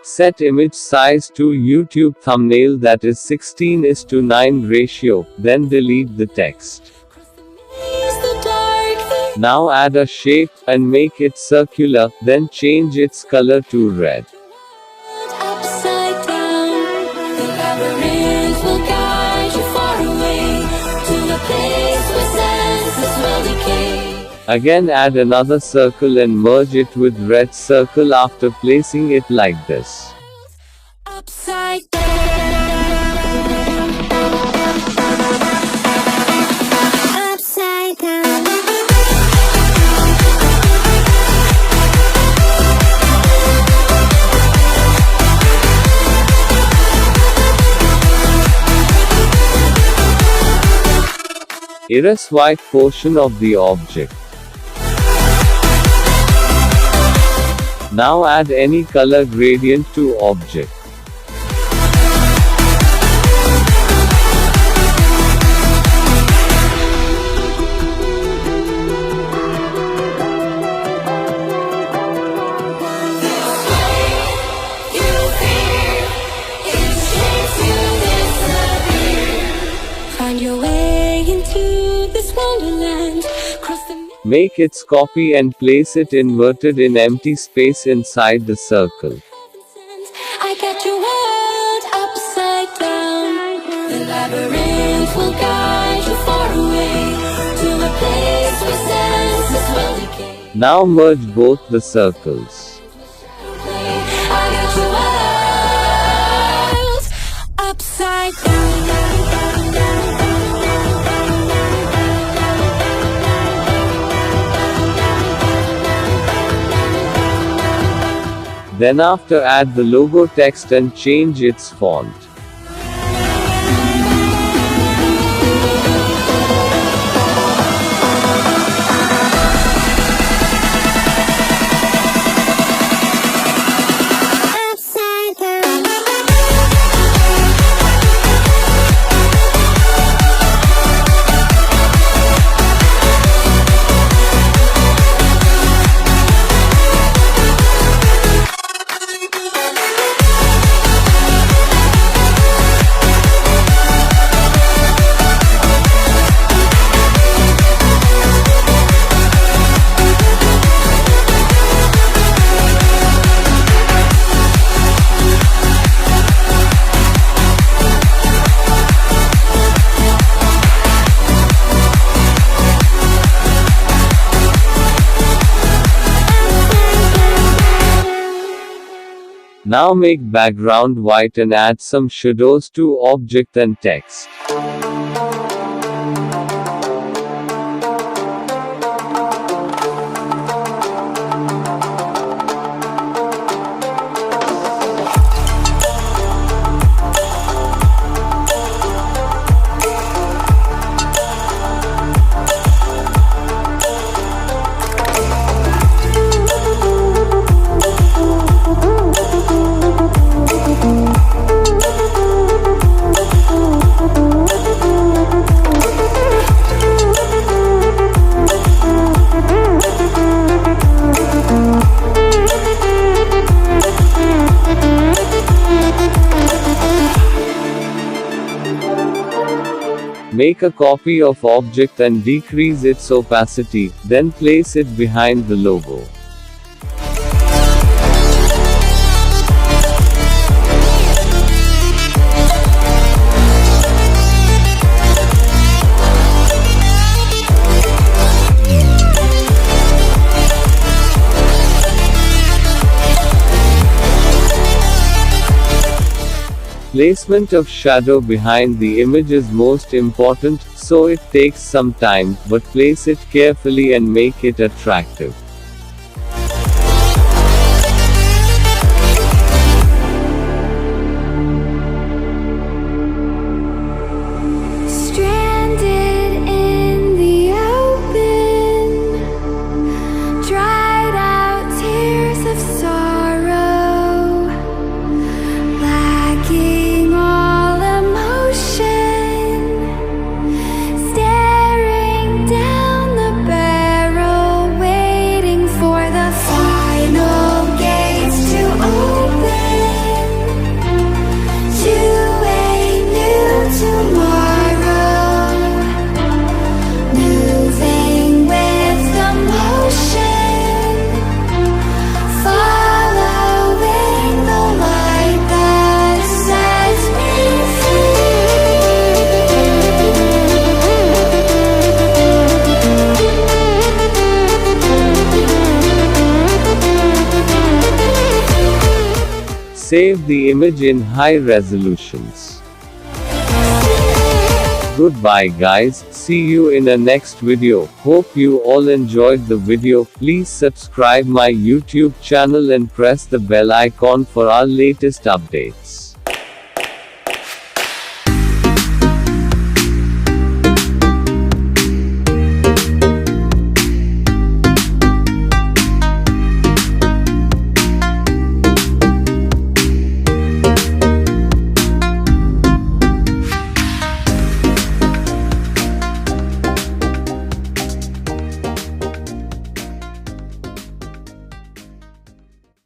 Set image size to YouTube thumbnail that is 16:9 ratio, then delete the text. Now add a shape, and make it circular, then change its color to red. Again add another circle and merge it with red circle after placing it like this. Upside down. Upside down. Erase white portion of the object. Now add any color gradient to object. Find your way into this wonderland. Cross the Make its copy and place it inverted in empty space inside the circle. I got your world upside down. The labyrinth will guide you far away to a place where senses will decay. Now merge both the circles. I got your world upside down. Then after add the logo text and change its font. Upside down. Now make background white and add some shadows to object and text. Make a copy of object and decrease its opacity, then place it behind the logo. Placement of shadow behind the image is most important, so it takes some time, but place it carefully and make it attractive. Stranded in the open, dried out tears of sorrow, lacking all emotion, staring down the barrel, waiting. Save the image in high resolutions. Goodbye guys, see you in a next video. Hope you all enjoyed the video. Please subscribe my YouTube channel and press the bell icon for our latest updates.